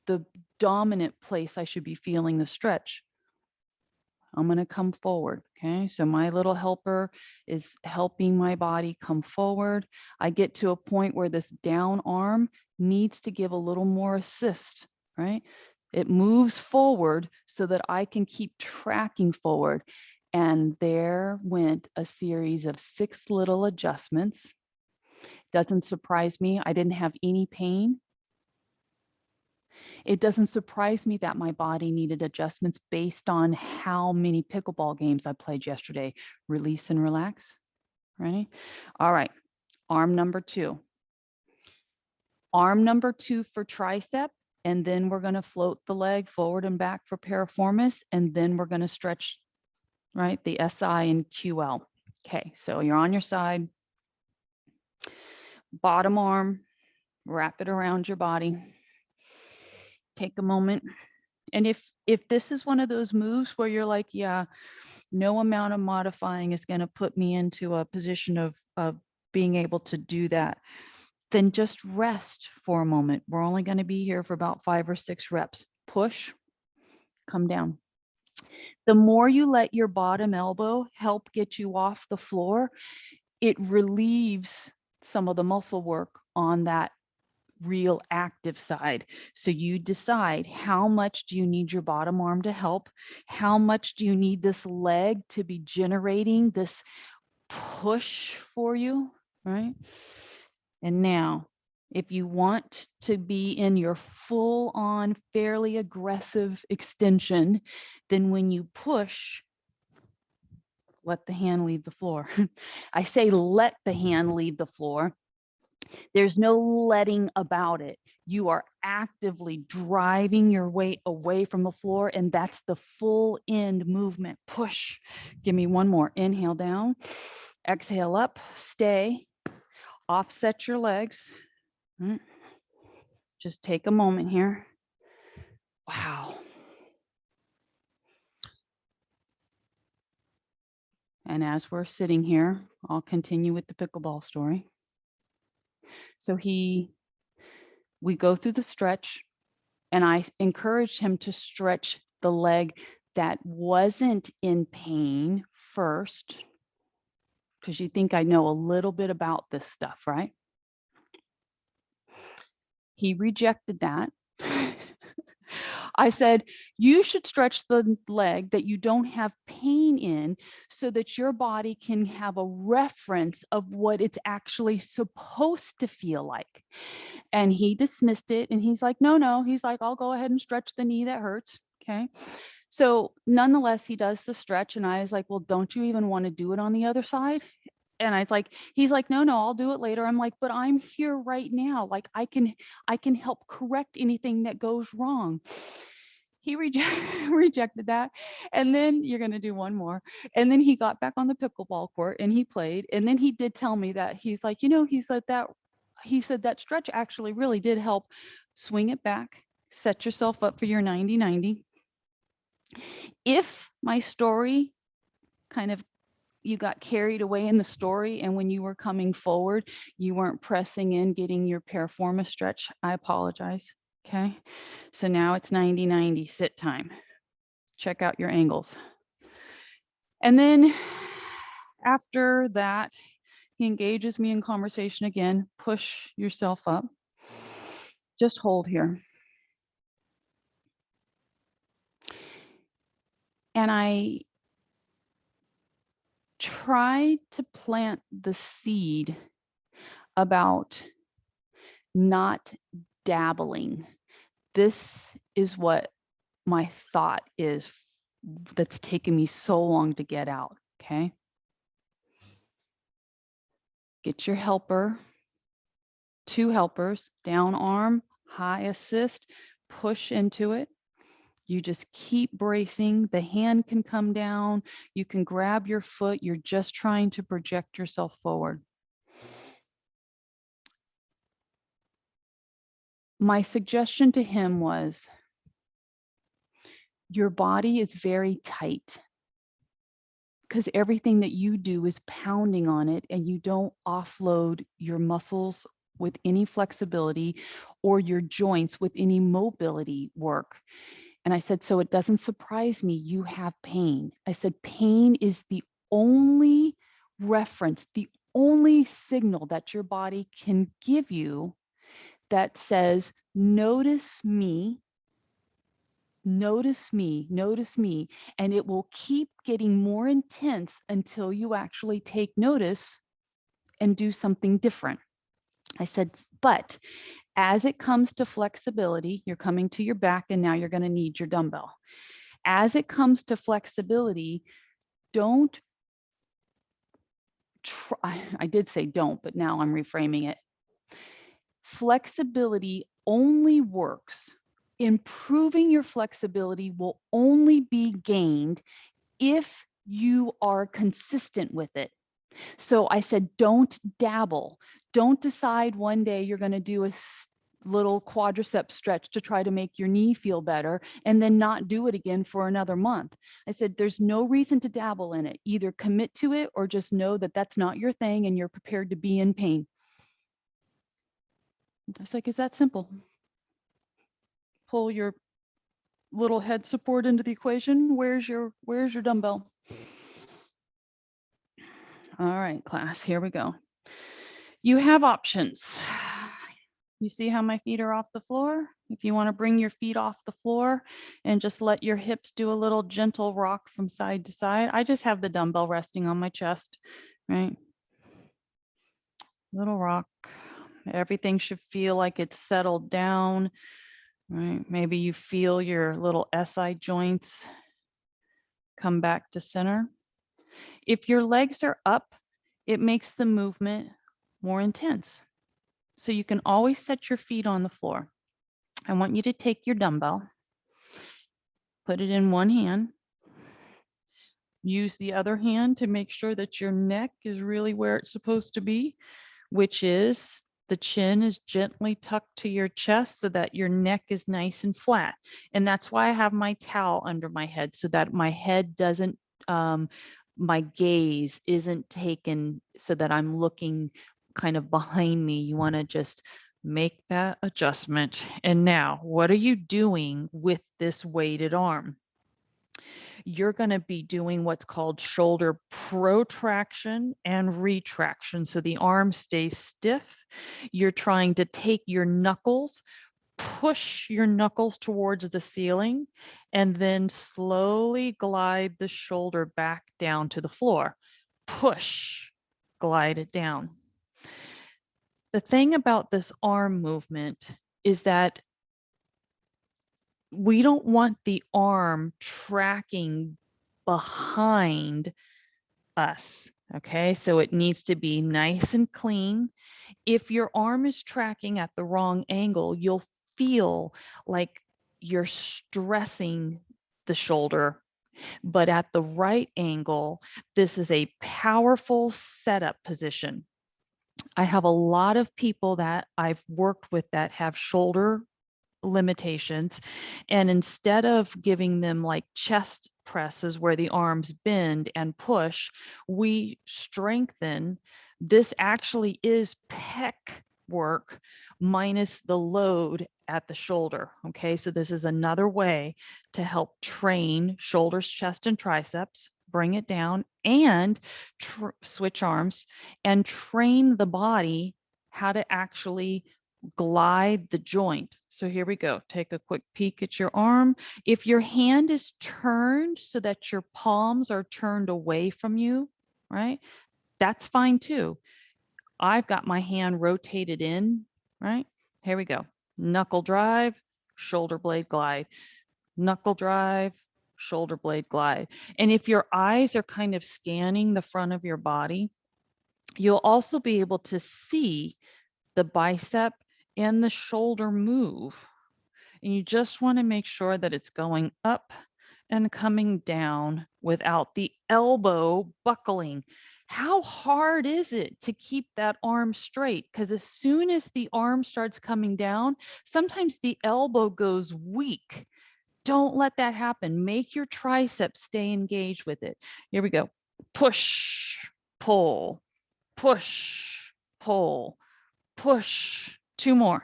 the dominant place I should be feeling the stretch, I'm going to come forward. Okay. So my little helper is helping my body come forward. I get to a point where this down arm needs to give a little more assist, right? It moves forward so that I can keep tracking forward. And there went a series of 6 little adjustments. Doesn't surprise me. I didn't have any pain. It doesn't surprise me that my body needed adjustments based on how many pickleball games I played yesterday. Release and relax. Ready? All right. Arm number 2. Arm number 2 for tricep. And then we're going to float the leg forward and back for piriformis. And then we're going to stretch, right, the SI and QL. Okay. So you're on your side. Bottom arm. Wrap it around your body. Take a moment. And if this is one of those moves where you're like, yeah, no amount of modifying is going to put me into a position of being able to do that, then just rest for a moment. We're only going to be here for about 5 or 6 reps. Push, come down. The more you let your bottom elbow help get you off the floor, it relieves some of the muscle work on that real active side. So you decide, how much do you need your bottom arm to help? How much do you need this leg to be generating this push for you, right? And now, if you want to be in your full on, fairly aggressive extension, then when you push, let the hand leave the floor. I say let the hand leave the floor. There's no letting about it. You are actively driving your weight away from the floor, and that's the full end movement. Push. Give me one more. Inhale down, exhale up, stay, offset your legs. Just take a moment here. Wow. And as we're sitting here, I'll continue with the pickleball story. So we go through the stretch, and I encouraged him to stretch the leg that wasn't in pain first, because you think I know a little bit about this stuff, right? He rejected that. I said, you should stretch the leg that you don't have pain in so that your body can have a reference of what it's actually supposed to feel like. And he dismissed it, and he's like, no. He's like, I'll go ahead and stretch the knee that hurts. Okay. So nonetheless, he does the stretch, and I was like, well, don't you even want to do it on the other side? And I was like, he's like, no, I'll do it later. I'm like, but I'm here right now. Like I can help correct anything that goes wrong. He rejected that. And then you're going to do one more. And then he got back on the pickleball court and he played. And then he did tell me that he's like, he said that stretch actually really did help swing it back, set yourself up for your 90-90. If my story kind of you got carried away in the story, and when you were coming forward, you weren't pressing in, getting your piriformis stretch, I apologize. Okay. So now it's 90-90 sit time. Check out your angles. And then after that, he engages me in conversation again. Push yourself up. Just hold here. And I try to plant the seed about not dabbling. This is what my thought is that's taken me so long to get out. Okay. Get your helper, 2 helpers, down arm, high assist, push into it. You just keep bracing. The hand can come down. You can grab your foot. You're just trying to project yourself forward. My suggestion to him was, your body is very tight because everything that you do is pounding on it, and you don't offload your muscles with any flexibility or your joints with any mobility work. And I said, so it doesn't surprise me you have pain. I said, pain is the only reference, the only signal that your body can give you that says, notice me, notice me, notice me. And it will keep getting more intense until you actually take notice and do something different. I said, but as it comes to flexibility, you're coming to your back, and now you're going to need your dumbbell. As it comes to flexibility, don't try. I did say don't, but now I'm reframing it. Flexibility only works. Improving your flexibility will only be gained if you are consistent with it. So I said, don't dabble. Don't decide one day you're going to do a little quadricep stretch to try to make your knee feel better and then not do it again for another month. I said, there's no reason to dabble in it. Either commit to it or just know that that's not your thing and you're prepared to be in pain. I was like, it's that simple. Pull your little head support into the equation. Where's your dumbbell? All right, class, here we go. You have options. You see how my feet are off the floor? If you want to bring your feet off the floor and just let your hips do a little gentle rock from side to side. I just have the dumbbell resting on my chest, right? Little rock. Everything should feel like it's settled down, right? Maybe you feel your little SI joints come back to center. If your legs are up, it makes the movement more intense. So you can always set your feet on the floor. I want you to take your dumbbell, put it in one hand, use the other hand to make sure that your neck is really where it's supposed to be, which is The chin is gently tucked to your chest so that your neck is nice and flat. And that's why I have my towel under my head so that my head doesn't, my gaze isn't taken so that I'm looking kind of behind me. You want to just make that adjustment. And now, what are you doing with this weighted arm? You're going to be doing what's called shoulder protraction and retraction. So the arm stays stiff. You're trying to take your knuckles, push your knuckles towards the ceiling, and then slowly glide the shoulder back down to the floor. Push, glide it down. The thing about this arm movement is that we don't want the arm tracking behind us. Okay, so it needs to be nice and clean. If your arm is tracking at the wrong angle, you'll feel like you're stressing the shoulder. But at the right angle, this is a powerful setup position. I have a lot of people that I've worked with that have shoulder limitations. And instead of giving them like chest presses where the arms bend and push, we strengthen. This actually is pec work minus the load at the shoulder. Okay, so this is another way to help train shoulders, chest, and triceps, bring it down, and switch arms and train the body how to actually glide the joint. So here we go. Take a quick peek at your arm. If your hand is turned so that your palms are turned away from you, right? That's fine too. I've got my hand rotated in, right? Here we go. Knuckle drive, shoulder blade glide. Knuckle drive, shoulder blade glide. And if your eyes are kind of scanning the front of your body, you'll also be able to see the bicep and the shoulder move. And you just want to make sure that it's going up and coming down without the elbow buckling. How hard is it to keep that arm straight? Because as soon as the arm starts coming down, sometimes the elbow goes weak. Don't let that happen. Make your triceps stay engaged with it. Here we go. Push, pull, push, pull, push. 2 more.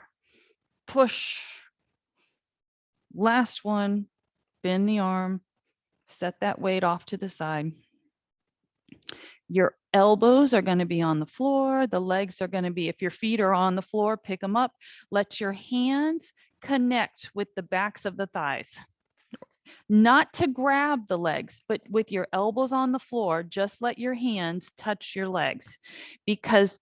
Push. Last one. Bend the arm. Set that weight off to the side. Your elbows are going to be on the floor. The legs are going to be, if your feet are on the floor, pick them up. Let your hands connect with the backs of the thighs. Not to grab the legs, but with your elbows on the floor, just let your hands touch your legs, because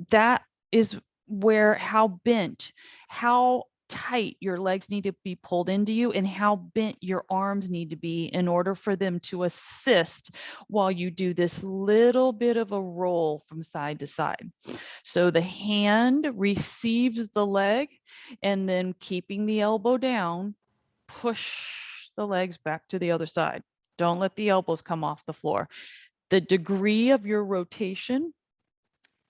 that is where how bent, how tight your legs need to be pulled into you and how bent your arms need to be in order for them to assist while you do this little bit of a roll from side to side. So the hand receives the leg, and then keeping the elbow down, push the legs back to the other side. Don't let the elbows come off the floor. The degree of your rotation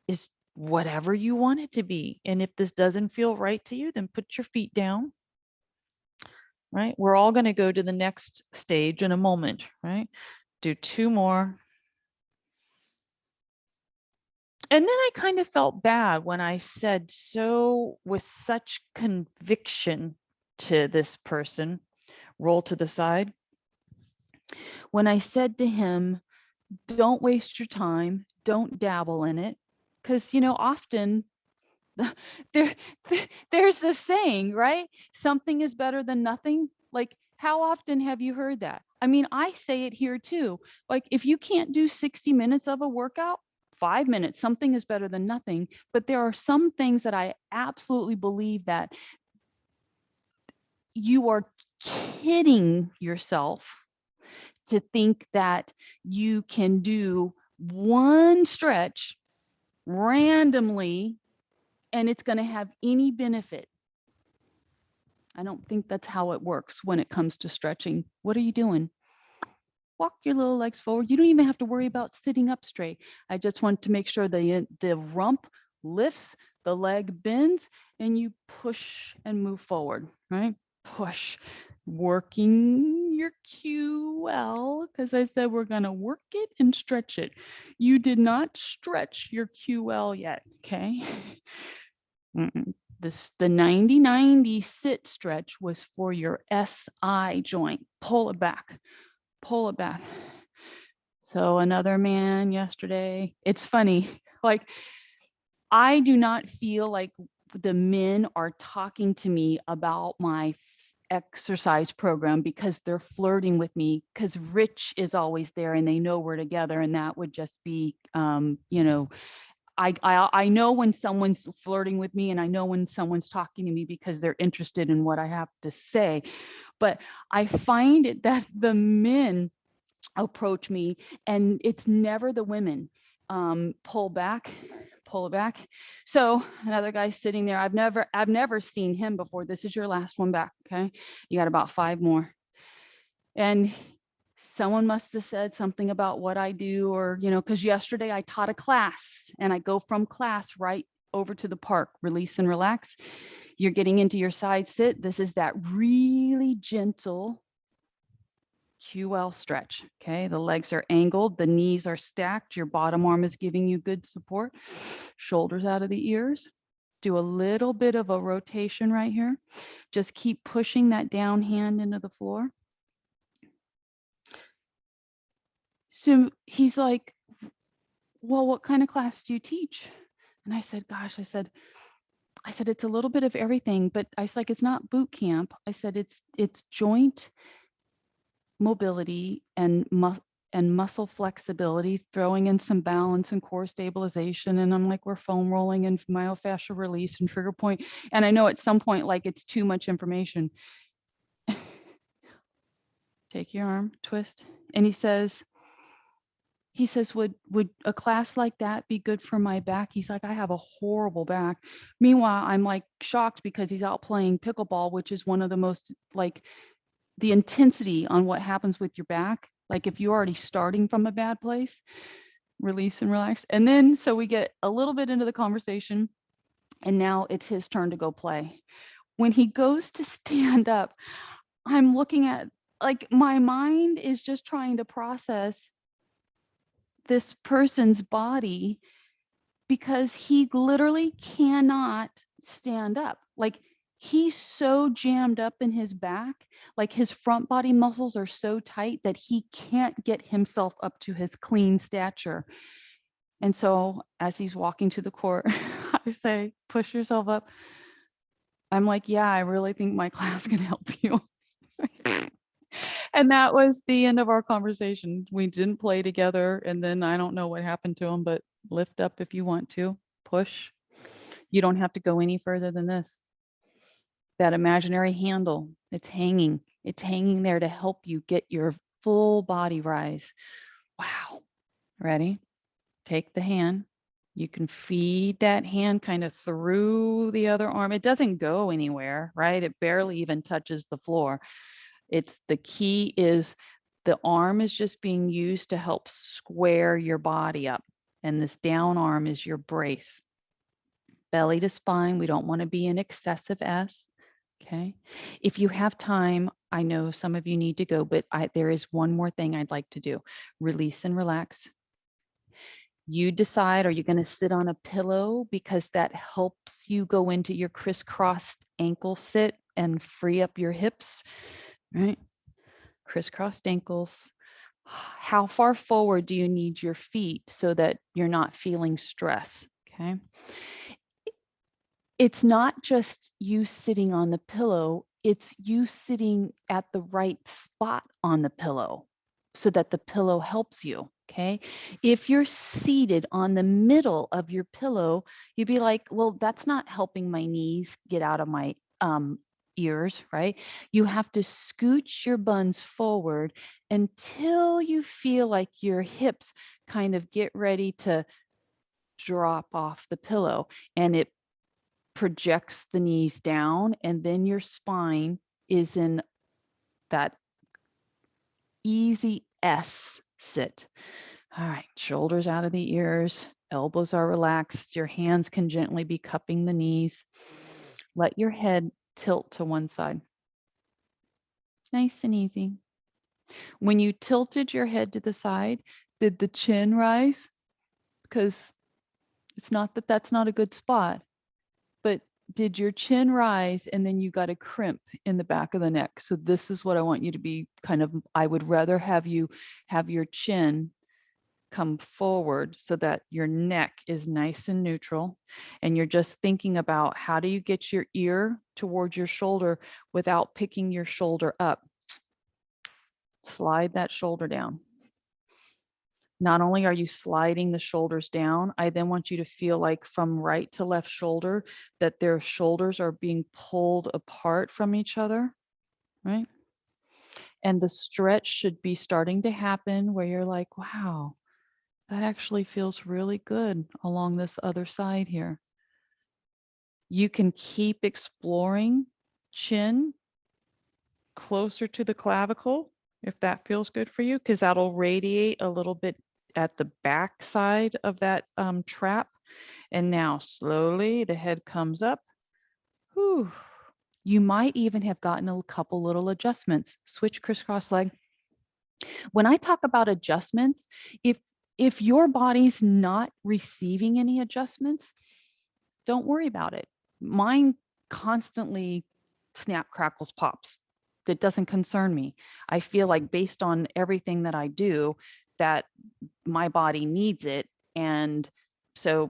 is whatever you want it to be. And if this doesn't feel right to you, then put your feet down, right? We're all going to go to the next stage in a moment, right? Do 2 more. And then I kind of felt bad when I said so with such conviction to this person, roll to the side. When I said to him, don't waste your time, don't dabble in it. Because, often there's this saying, right? Something is better than nothing. Like, how often have you heard that? I mean, I say it here too. Like, if you can't do 60 minutes of a workout, 5 minutes, something is better than nothing. But there are some things that I absolutely believe that you are kidding yourself to think that you can do one stretch randomly and it's going to have any benefit. I don't think that's how it works when it comes to stretching. What are you doing? Walk your little legs forward. You don't even have to worry about sitting up straight. I just want to make sure the rump lifts, the leg bends and you push and move forward, right? Push, working your QL, because I said we're going to work it and stretch it. You did not stretch your QL yet, okay? The 90-90 sit stretch was for your SI joint. Pull it back, pull it back. So another man yesterday, it's funny, like I do not feel like the men are talking to me about my exercise program because they're flirting with me, because Rich is always there and they know we're together, and that would just be you know, I know when someone's flirting with me, and I know when someone's talking to me because they're interested in what I have to say. But I find it that the men approach me and it's never the women. Pull back, pull it back. So another guy sitting there, I've never seen him before. This is your last one back, okay? You got about 5 more. And someone must have said something about what I do, or, you know, because yesterday I taught a class and I go from class right over to the park, release and relax. You're getting into your side sit. This is that really gentle QL stretch, okay? The legs are angled, the knees are stacked, your bottom arm is giving you good support, shoulders out of the ears. Do a little bit of a rotation right here. Just keep pushing that down hand into the floor. So he's like, well, what kind of class do you teach? And I said, gosh, I said, it's a little bit of everything, but I was like, it's not boot camp. I said, it's joint mobility and muscle flexibility, throwing in some balance and core stabilization. And I'm like, we're foam rolling and myofascial release and trigger point. And I know at some point, like, it's too much information. Take your arm, twist. And he says, would a class like that be good for my back? He's like, I have a horrible back. Meanwhile, I'm like shocked because he's out playing pickleball, which is one of the most, like, the intensity on what happens with your back. Like if you're already starting from a bad place, release and relax. And then, so we get a little bit into the conversation and now it's his turn to go play. When he goes to stand up, I'm looking at, like, my mind is just trying to process this person's body because he literally cannot stand up. Like, he's so jammed up in his back, like his front body muscles are so tight that he can't get himself up to his clean stature. And so as he's walking to the court, I say, push yourself up. I'm like, yeah, I really think my class can help you. And that was the end of our conversation. We didn't play together. And then I don't know what happened to him, but lift up if you want to, push. You don't have to go any further than this. That imaginary handle, it's hanging there to help you get your full body rise. Wow. Ready? Take the hand. You can feed that hand kind of through the other arm. It doesn't go anywhere, right? It barely even touches the floor. It's the key is the arm is just being used to help square your body up. And this down arm is your brace. Belly to spine. We don't want to be in excessive S. Okay. If you have time, I know some of you need to go, but there is one more thing I'd like to do. Release and relax. You decide, are you going to sit on a pillow because that helps you go into your crisscrossed ankle sit and free up your hips, right? Crisscrossed ankles. How far forward do you need your feet so that you're not feeling stress? Okay. It's not just you sitting on the pillow, it's you sitting at the right spot on the pillow so that the pillow helps you. Okay. If you're seated on the middle of your pillow, you'd be like, well, that's not helping my knees get out of my ears, right? You have to scooch your buns forward until you feel like your hips kind of get ready to drop off the pillow, and it projects the knees down, and then your spine is in that easy S sit. All right, shoulders out of the ears. Elbows are relaxed. Your hands can gently be cupping the knees. Let your head tilt to one side. Nice and easy. When you tilted your head to the side, did the chin rise? Because it's not that that's not a good spot, but did your chin rise and then you got a crimp in the back of the neck? So this is what I want you to be kind of, I would rather have you have your chin come forward so that your neck is nice and neutral. And you're just thinking about how do you get your ear towards your shoulder without picking your shoulder up. Slide that shoulder down. Not only are you sliding the shoulders down, I then want you to feel like from right to left shoulder that their shoulders are being pulled apart from each other, right? And the stretch should be starting to happen where you're like, wow, that actually feels really good along this other side here. You can keep exploring chin closer to the clavicle if that feels good for you, because that'll radiate a little bit at the back side of that trap. And now slowly the head comes up. Whew. You might even have gotten a couple little adjustments. Switch crisscross leg. When I talk about adjustments, if your body's not receiving any adjustments, don't worry about it. Mine constantly snap, crackles, pops. It doesn't concern me. I feel like based on everything that I do, that my body needs it. And so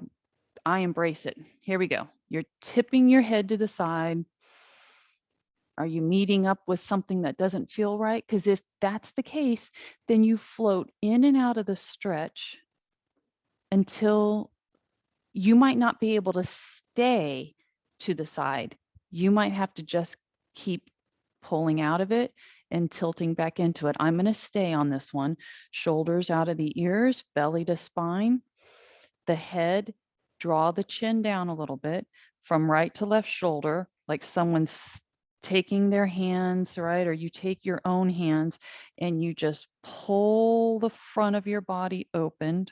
I embrace it. Here we go. You're tipping your head to the side. Are you meeting up with something that doesn't feel right? Because if that's the case, then you float in and out of the stretch until you might not be able to stay to the side. You might have to just keep pulling out of it and tilting back into it. I'm going to stay on this one. Shoulders out of the ears, belly to spine. The head, draw the chin down a little bit from right to left shoulder, like someone's taking their hands, right? Or you take your own hands and you just pull the front of your body opened.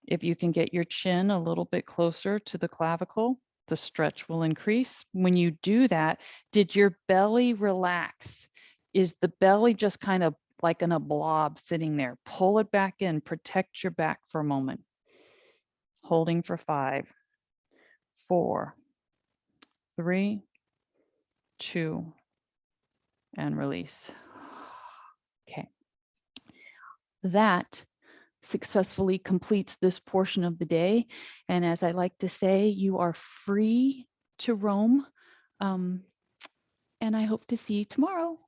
If you can get your chin a little bit closer to the clavicle, the stretch will increase. When you do that, did your belly relax? Is the belly just kind of like in a blob sitting there? Pull it back in, protect your back for a moment. Holding for 5, 4, 3, 2, and release. Okay. That successfully completes this portion of the day. And as I like to say, you are free to roam. And I hope to see you tomorrow.